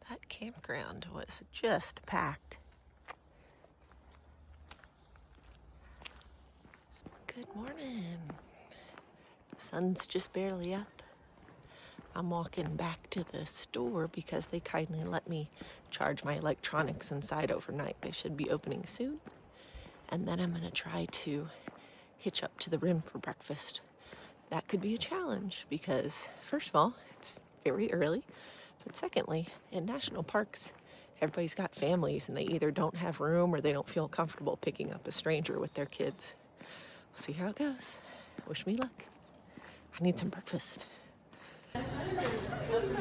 That campground was just packed. Good morning. The sun's just barely up. I'm walking back to the store because they kindly let me charge my electronics inside overnight. They should be opening soon. And then I'm gonna try to hitch up to the rim for breakfast. That could be a challenge because, first of all, it's very early. But secondly, in national parks, everybody's got families and they either don't have room or they don't feel comfortable picking up a stranger with their kids. We'll see how it goes. Wish me luck. I need some breakfast.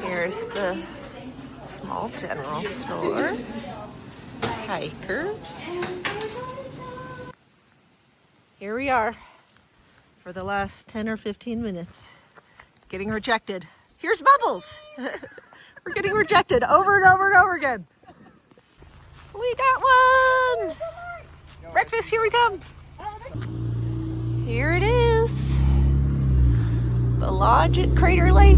Here's the small general store. Hikers. Here we are for the last 10 or 15 minutes. Getting rejected. Here's Bubbles. We're getting rejected over and over and over again. We got one. Breakfast, here we come. Here it is. The lodge at Crater Lake.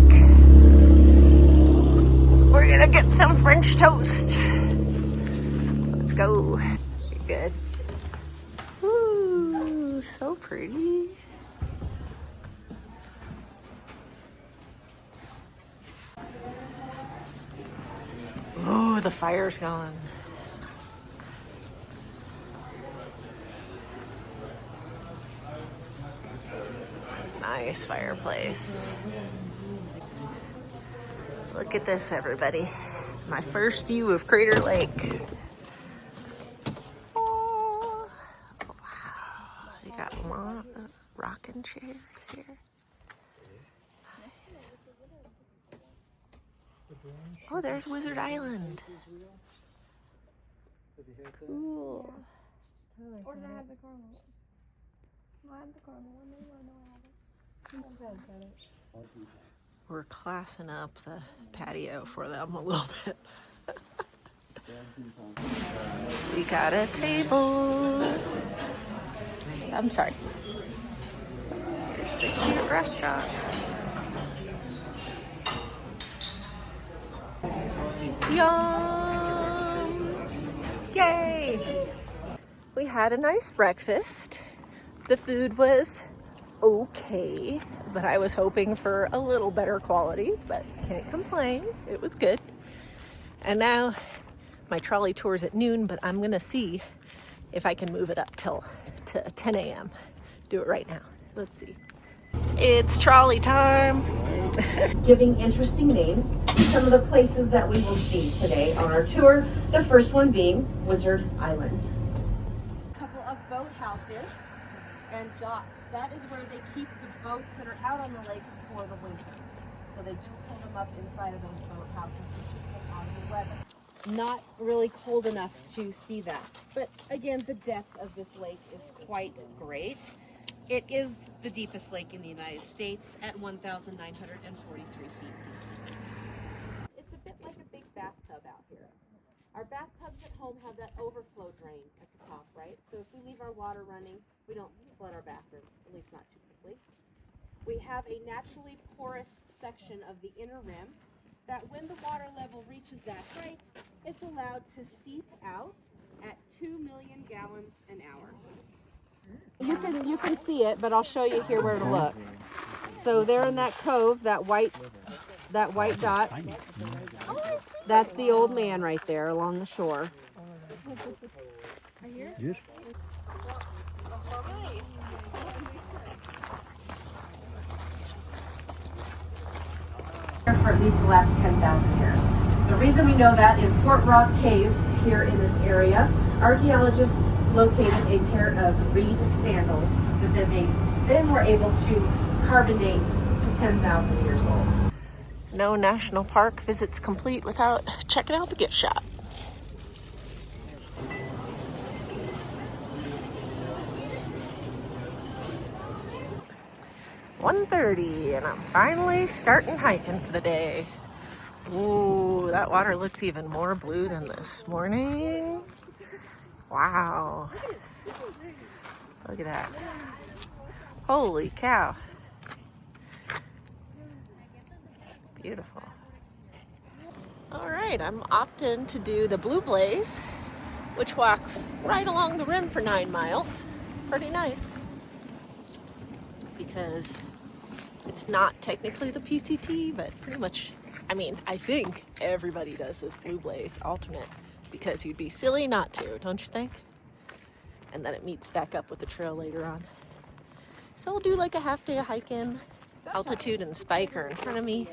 We're gonna get some French toast. Let's go. You good? Ooh, so pretty. Ooh, the fire's going. Nice fireplace. Look at this, everybody. My first view of Crater Lake. Oh, wow. You got rocking chairs here. Nice. Oh, there's Wizard Island. Cool. Or did I have the caramel? No, I have the caramel one. Maybe I know I have it. We're classing up the patio for them a little bit. We got a table. I'm sorry. Here's the cute restaurant. Yum! Yay! We had a nice breakfast. The food was okay, but I was hoping for a little better quality, but can't complain. It was good. And now my trolley tour's at noon, but I'm gonna see if I can move it up to 10 a.m. Do it right now. Let's see. It's trolley time. Giving interesting names to some of the places that we will see today on our tour. The first one being Wizard Island. A couple of boathouses and docks. That is where they keep the boats that are out on the lake for the winter. So they do pull them up inside of those boathouses to keep them out of the weather. Not really cold enough to see that. But again, the depth of this lake is quite great. It is the deepest lake in the United States at 1,943 feet deep. It's a bit like a big bathtub out here. Our bathtubs at home have that overflow drain at the top, right? So if we leave our water running, we don't flood our bathroom, at least not too quickly. We have a naturally porous section of the inner rim that when the water level reaches that height, it's allowed to seep out at 2 million gallons an hour. You can see it, but I'll show you here where to look. So there in that cove, that white dot, that's the old man right there along the shore. Yes. For at least the last 10,000 years. The reason we know that, in Fort Rock Cave here in this area, archaeologists located a pair of reed sandals that they were able to carbon date to 10,000 years old. No national park visits complete without checking out the gift shop. $1:30 and I'm finally starting hiking for the day. Ooh, that water looks even more blue than this morning. Wow. Look at that. Holy cow. Beautiful. All right, I'm opting to do the Blue Blaze, which walks right along the rim for 9 miles. Pretty nice. Because it's not technically the PCT, but pretty much, I mean, I think everybody does this Blue Blaze alternate because you'd be silly not to, don't you think? And then it meets back up with the trail later on. So I'll do like a half day of hiking. Altitude and Spike are in front of me.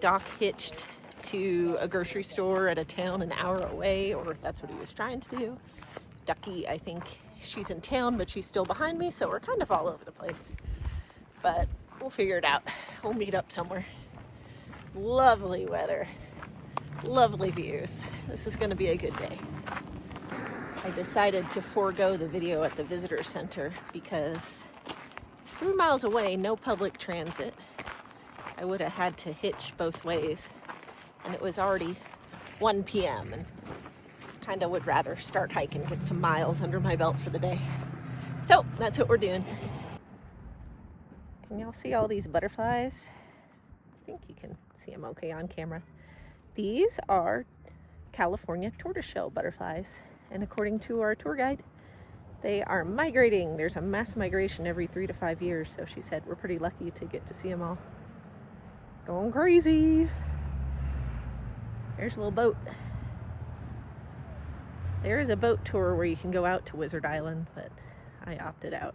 Doc hitched to a grocery store at a town an hour away, or that's what he was trying to do. Ducky, I think she's in town, but she's still behind me, so we're kind of all over the place. But we'll figure it out. We'll meet up somewhere. Lovely weather. Lovely views. This is gonna be a good day. I decided to forego the video at the visitor center because it's 3 miles away, no public transit. I would have had to hitch both ways, and it was already 1 p.m. and kind of would rather start hiking, get some miles under my belt for the day. So that's what we're doing. Can y'all see all these butterflies? I think you can see them okay on camera. These are California tortoiseshell butterflies, and according to our tour guide, they are migrating. There's a mass migration every 3 to 5 years, so she said we're pretty lucky to get to see them all. Going crazy. There's a little boat. There is a boat tour where you can go out to Wizard Island, but I opted out.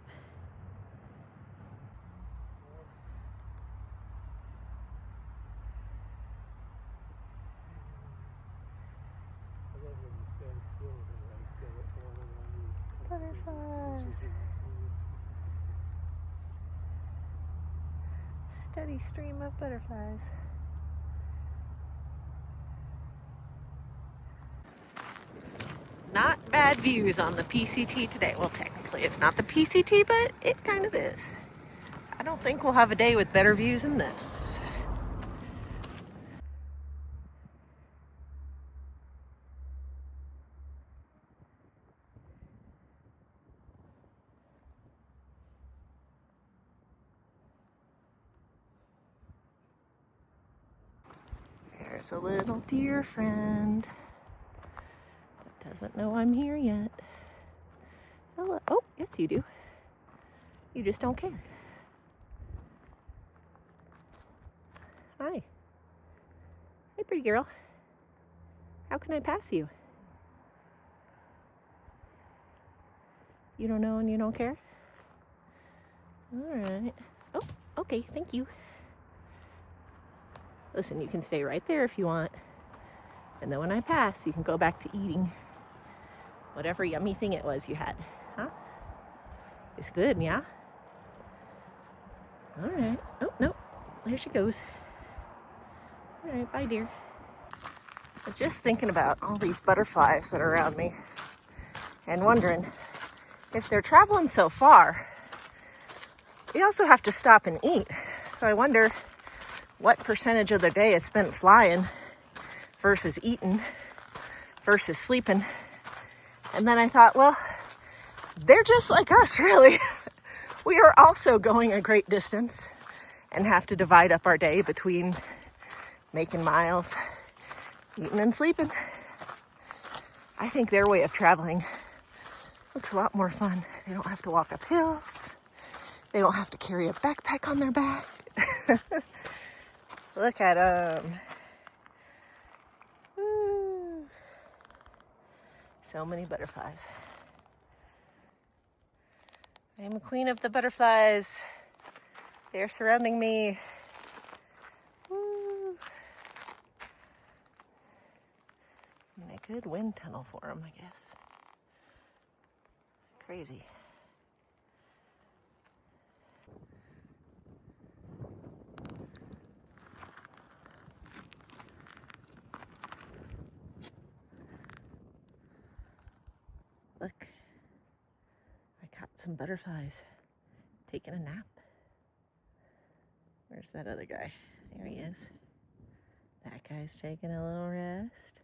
Butterflies. Steady stream of butterflies. Not bad views on the PCT today. Well, technically it's not the PCT, but it kind of is. I don't think we'll have a day with better views than this. There's a little deer friend that doesn't know I'm here yet. Hello. Oh, yes you do. You just don't care. Hi. Hey, pretty girl. How can I pass you? You don't know and you don't care? All right. Oh, okay, thank you. Listen, you can stay right there if you want. And then when I pass, you can go back to eating whatever yummy thing it was you had. Huh? It's good, yeah? All right. Oh, no. There she goes. All right, bye, dear. I was just thinking about all these butterflies that are around me and wondering if they're traveling so far, they also have to stop and eat. So I wonder what percentage of their day is spent flying versus eating versus sleeping. And then I thought, well, they're just like us, really. We are also going a great distance and have to divide up our day between making miles, eating and sleeping. I think their way of traveling looks a lot more fun. They don't have to walk up hills. They don't have to carry a backpack on their back. Look at them. Woo. So many butterflies. I am a queen of the butterflies. They are surrounding me. Woo. And a good wind tunnel for them, I guess. Crazy. Look, I caught some butterflies taking a nap. Where's that other guy? There he is. That guy's taking a little rest.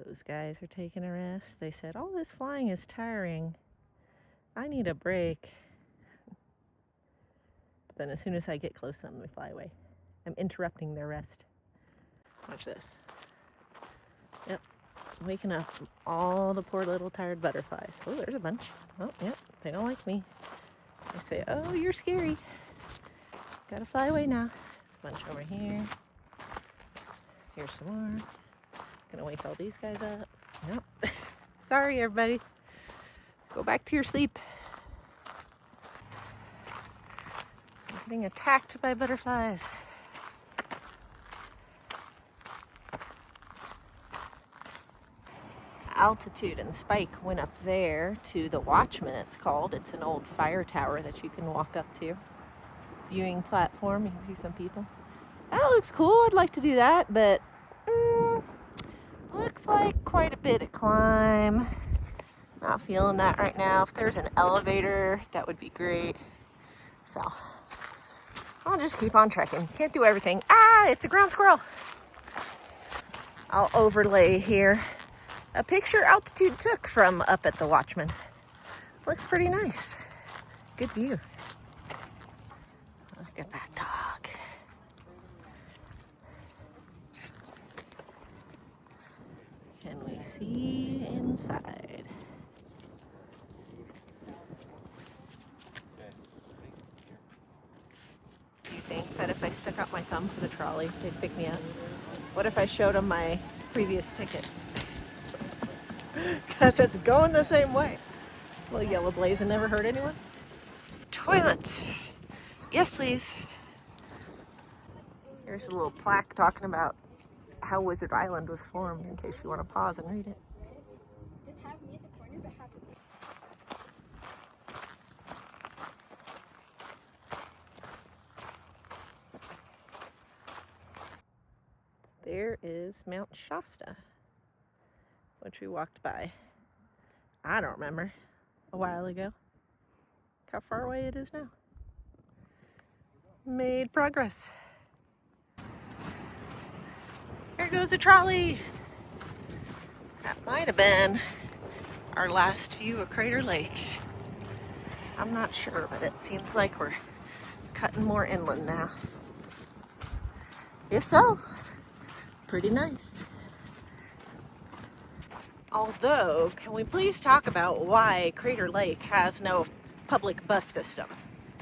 Those guys are taking a rest. They said, all this flying is tiring. I need a break. But then as soon as I get close to them, they fly away. I'm interrupting their rest. Watch this. Yep, waking up all the poor little tired butterflies. Oh, there's a bunch. Oh, yep, they don't like me. They say, oh, you're scary. Gotta fly away now. There's a bunch over here. Here's some more. Gonna wake all these guys up. Nope. Sorry, everybody. Go back to your sleep. I'm getting attacked by butterflies. Altitude and Spike went up there to the Watchman, it's called. It's an old fire tower that you can walk up to. Viewing platform, you can see some people. That looks cool, I'd like to do that, but looks like quite a bit of climb. Not feeling that right now. If there's an elevator, that would be great. So, I'll just keep on trekking. Can't do everything. Ah, it's a ground squirrel. I'll overlay here a picture Altitude took from up at the Watchman. Looks pretty nice. Good view. Look at that dog. Can we see inside? Do you think that if I stuck out my thumb for the trolley, they'd pick me up? What if I showed them my previous ticket? Because it's going the same way. Little yellow blaze and never hurt anyone. Toilets. Yes, please. Here's a little plaque talking about how Wizard Island was formed in case you want to pause and read it. Just have me at the corner, but have There is Mount Shasta, which we walked by, I don't remember, a while ago. Look how far away it is now. Made progress. Here goes the trolley. That might have been our last view of Crater Lake. I'm not sure, but it seems like we're cutting more inland now. If so, pretty nice. Although, can we please talk about why Crater Lake has no public bus system?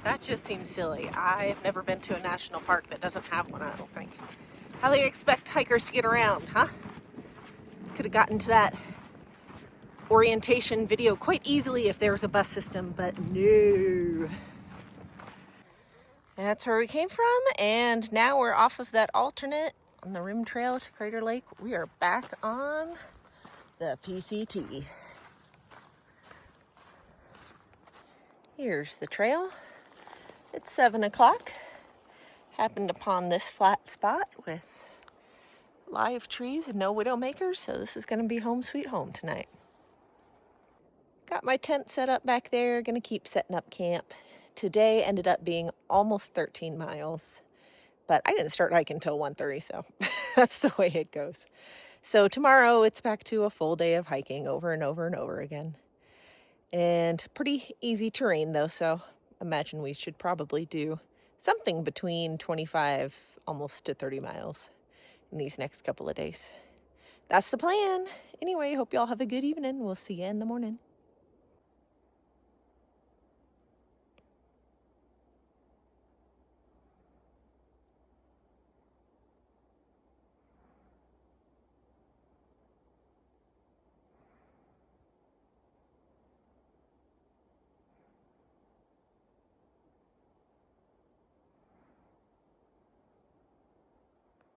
That just seems silly. I've never been to a national park that doesn't have one, I don't think. How do they expect hikers to get around, huh? Could have gotten to that orientation video quite easily if there was a bus system, but no. That's where we came from, and now we're off of that alternate on the rim trail to Crater Lake. We are back on the PCT. Here's the trail. It's 7 o'clock. Happened upon this flat spot with live trees and no widowmakers, so this is going to be home sweet home tonight. Got my tent set up back there, gonna keep setting up camp. Today ended up being almost 13 miles, but I didn't start hiking until 1:30, so that's the way it goes. So tomorrow it's back to a full day of hiking over and over and over again. And pretty easy terrain though, so imagine we should probably do something between 25 almost to 30 miles in these next couple of days. That's the plan. Anyway, hope y'all have a good evening. We'll see you in the morning.